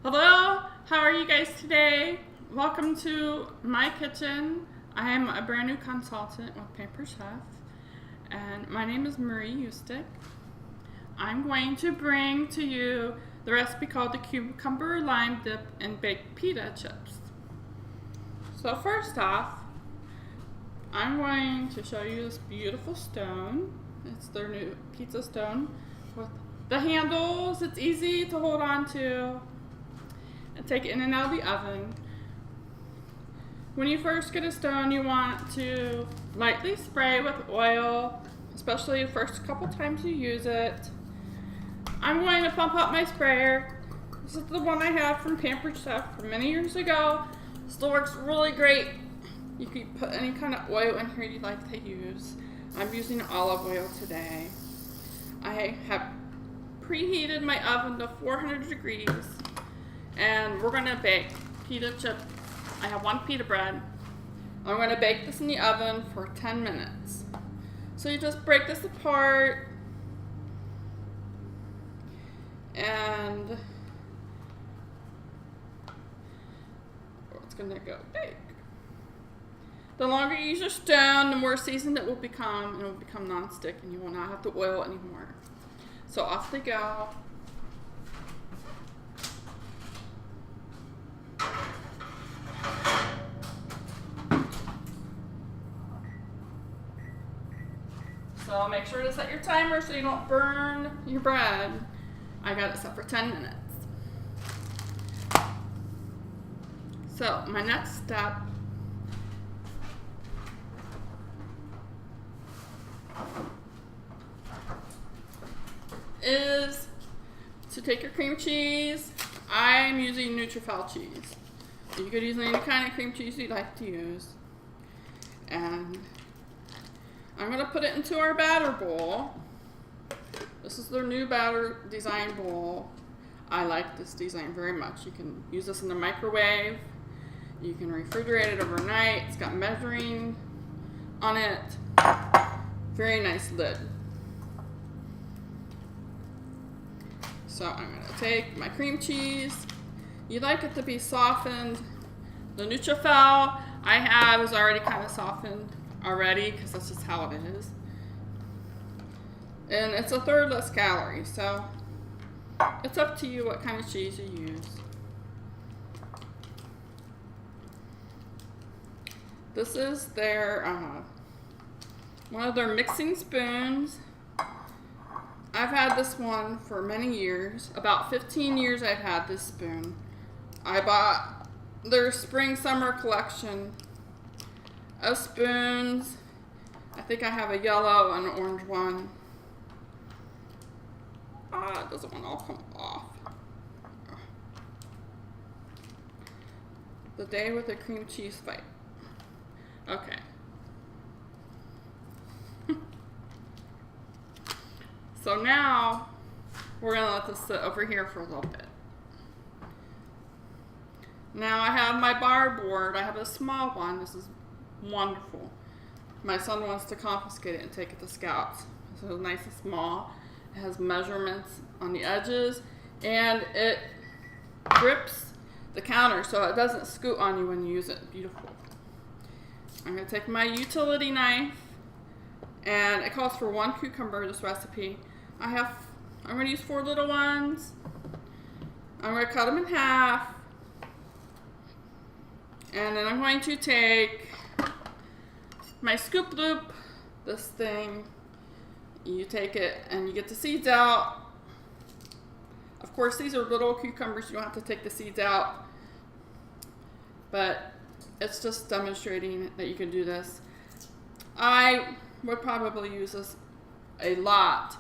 Hello, how are you guys today? Welcome to my kitchen. I am a brand new consultant with Pampered Chef, and my name is Marie Eustick. I'm going to bring to you the recipe called the cucumber lime dip and baked pita chips. So first off, I'm going to show you this beautiful stone. It's their new pizza stone with the handles. It's easy to hold on to. And take it in and out of the oven. When you first get a stone, you want to lightly spray with oil, especially the first couple times you use it. I'm going to pump up my sprayer. This is the one I have from Pampered Chef from many years ago. Still works really great. You can put any kind of oil in here you'd like to use. I'm using olive oil today. I have preheated my oven to 400 degrees. And we're gonna bake pita chip. I have one pita bread. I'm gonna bake this in the oven for 10 minutes. So you just break this apart and it's gonna go bake. The longer you use your stone, the more seasoned it will become, and it will become non-stick, and you will not have to oil it anymore. So off they go. So make sure to set your timer so you don't burn your bread. I got it set for 10 minutes. So my next step is to take your cream cheese. I'm using Nutrifel cheese. You could use any kind of cream cheese you'd like to use. And I'm going to put it into our batter bowl. This is their new batter design bowl. I like this design very much. You can use this in the microwave. You can refrigerate it overnight. It's got measuring on it. Very nice lid. So I'm going to take my cream cheese. You like it to be softened. The Nutrifel I have is already kind of softened already because that's just how it is. And it's a third less calorie, so it's up to you what kind of cheese you use. This is their one of their mixing spoons. I've had this one for many years. About 15 years I've had this spoon. I bought their spring summer collection of spoons. I think I have a yellow and an orange one. It doesn't want to all come off. The day with a cream cheese fight. Okay. So now we're gonna let this sit over here for a little bit. Now I have my bar board. I have a small one. This is wonderful. My son wants to confiscate it and take it to Scouts. So it's nice and small. It has measurements on the edges, and it grips the counter so it doesn't scoot on you when you use it. Beautiful. I'm going to take my utility knife, and it calls for 1 cucumber, this recipe. I'm going to use 4 little ones. I'm going to cut them in half, and then I'm going to take my scoop loop, this thing. You take it and you get the seeds out. Of course, these are little cucumbers. You don't have to take the seeds out. But it's just demonstrating that you can do this. I would probably use this a lot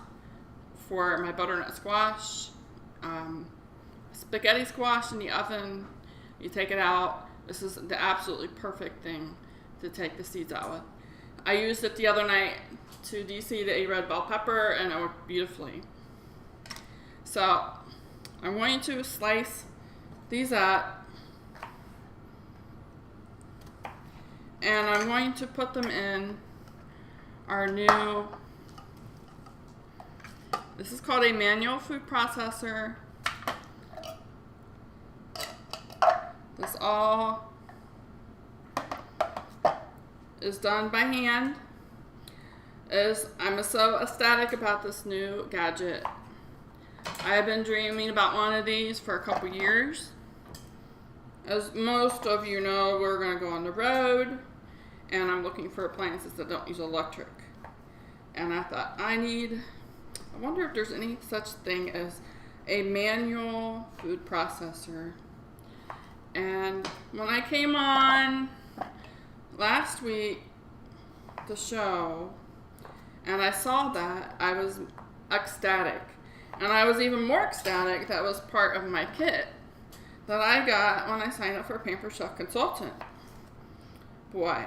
for my butternut squash. Spaghetti squash in the oven. You take it out. This is the absolutely perfect thing to take the seeds out with. I used it the other night to de-seed a red bell pepper, and it worked beautifully. So I'm going to slice these up, and I'm going to put them in our new, this is called a manual food processor. all is done by hand. I'm so ecstatic about this new gadget. I have been dreaming about one of these for a couple years. As most of you know, we're going to go on the road, and I'm looking for appliances that don't use electric. And I thought, I wonder if there's any such thing as a manual food processor. And when I came on last week, the show, and I saw that, I was ecstatic. And I was even more ecstatic that was part of my kit that I got when I signed up for Pampered Chef Consultant. Boy.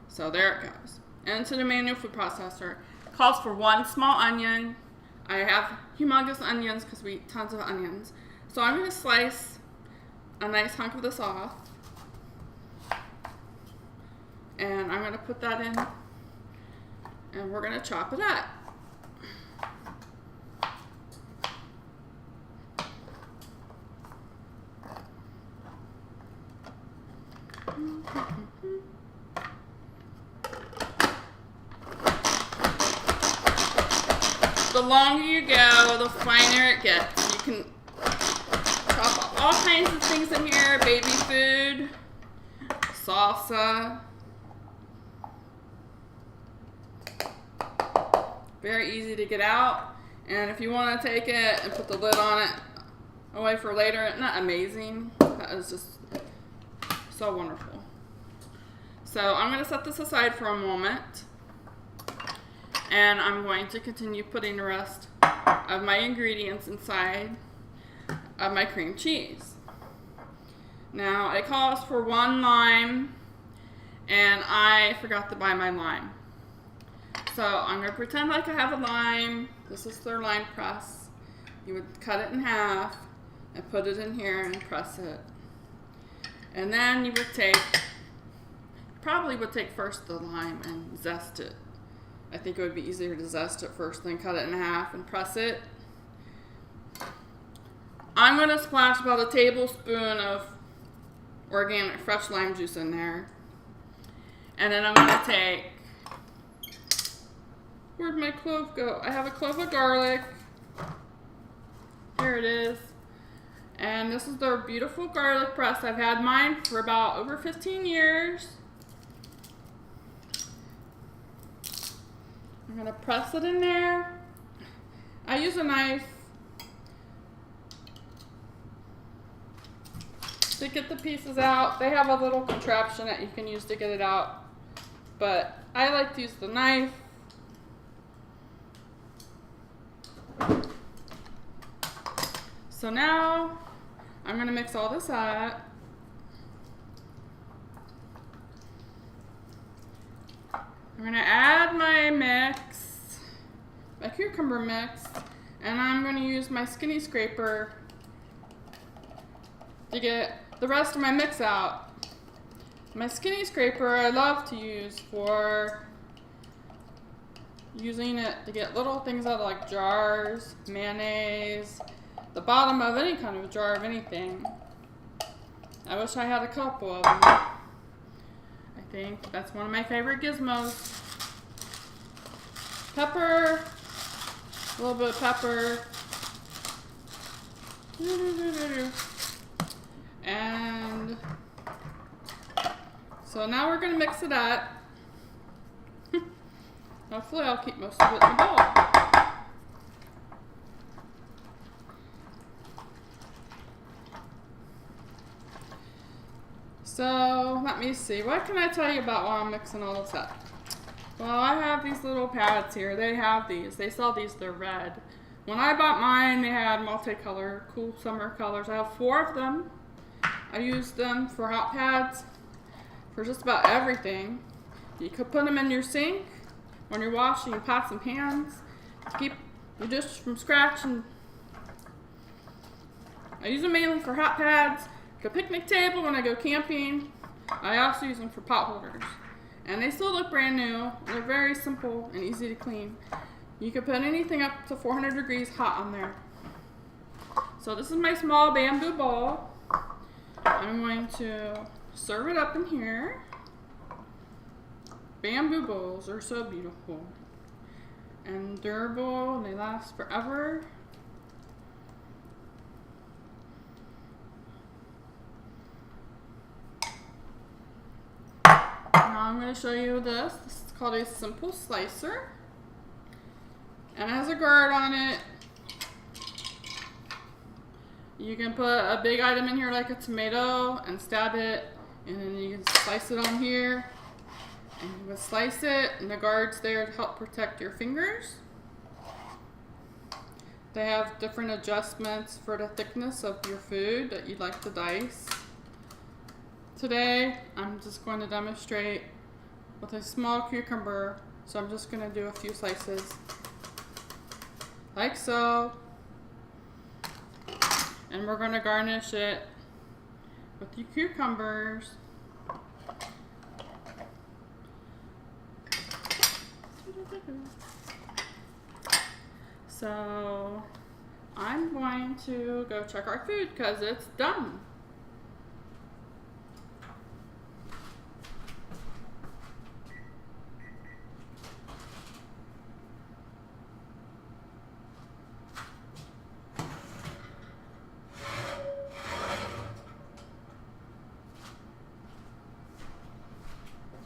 So there it goes. Into the manual food processor. Calls for 1 small onion. I have humongous onions because we eat tons of onions. So I'm going to slice a nice hunk of this off. And I'm going to put that in. And we're going to chop it up. The longer you go, the finer it gets. You can chop all kinds of things in here. Baby food, salsa. Very easy to get out. And if you want to take it and put the lid on it away for later, isn't that amazing? That is just so wonderful. So I'm going to set this aside for a moment. And I'm going to continue putting the rest of my ingredients inside of my cream cheese. Now it calls for 1 lime, and I forgot to buy my lime. So I'm going to pretend like I have a lime. This is their lime press. You would cut it in half and put it in here and press it. And then you would probably would take first the lime and zest it. I think it would be easier to zest it first, then cut it in half and press it. I'm going to splash about a tablespoon of organic fresh lime juice in there. And then I'm going to take, where'd my clove go? I have a clove of garlic. Here it is. And this is their beautiful garlic press. I've had mine for about over 15 years. I'm going to press it in there. I use a knife to get the pieces out. They have a little contraption that you can use to get it out, but I like to use the knife. So now I'm going to mix all this up. I'm going to add my mix, my cucumber mix, and I'm going to use my skinny scraper to get the rest of my mix out. My skinny scraper I love to use for using it to get little things out of like jars, mayonnaise, the bottom of any kind of a jar of anything. I wish I had a couple of them. I think that's one of my favorite gizmos. Pepper, a little bit of pepper. And so now we're going to mix it up. Hopefully I'll keep most of it in the bowl. So let me see, what can I tell you about while I'm mixing all this up? Well, I have these little pads here. They have these. They sell these. They're red. When I bought mine, they had multicolor, cool summer colors. I have 4 of them. I use them for hot pads, for just about everything. You could put them in your sink when you're washing pots and pans to keep your dish from scratch. And I use them mainly for hot pads, the picnic table when I go camping. I also use them for pot holders. And they still look brand new. They're very simple and easy to clean. You can put anything up to 400 degrees hot on there. So this is my small bamboo bowl. I'm going to serve it up in here. Bamboo bowls are so beautiful and durable, and they last forever. Now I'm going to show you this. This is called a simple slicer, and it has a guard on it. You can put a big item in here like a tomato and stab it, and then you can slice it on here, and you would slice it, and the guard's there to help protect your fingers. They have different adjustments for the thickness of your food that you'd like to dice. Today, I'm just going to demonstrate with a small cucumber, so I'm just going to do a few slices, like so. And we're going to garnish it with the cucumbers. So I'm going to go check our food because it's done.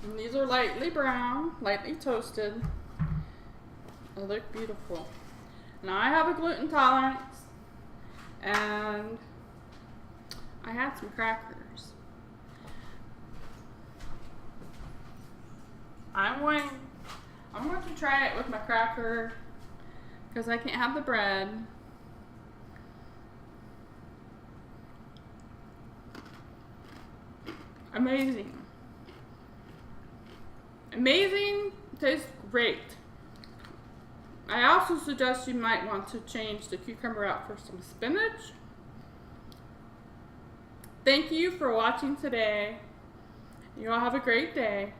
And these are lightly brown, lightly toasted. They look beautiful. Now I have a gluten tolerance, and I had some crackers. I'm going to try it with my cracker because I can't have the bread. Amazing. Amazing, tastes great. I also suggest you might want to change the cucumber out for some spinach. Thank you for watching today. You all have a great day.